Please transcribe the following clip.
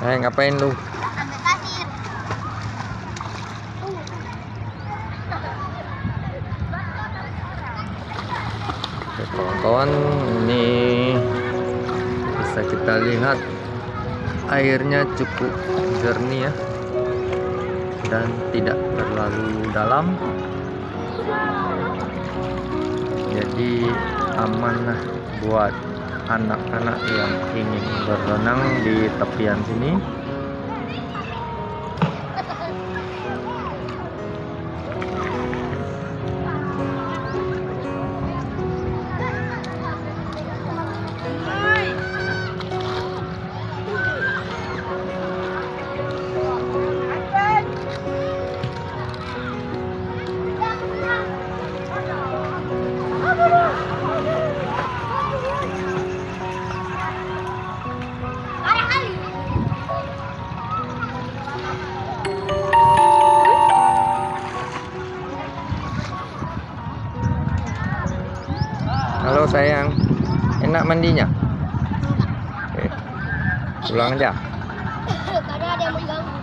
Ngapain lu? Ambil pasir. Oke, kawan-kawan, ini bisa kita lihat airnya cukup jernih ya, dan tidak terlalu dalam, jadi aman lah buat anak-anak yang ingin berenang di tepian sini. Halo sayang, enak mandinya? Oke, pulang aja. Karena ada yang mengganggu.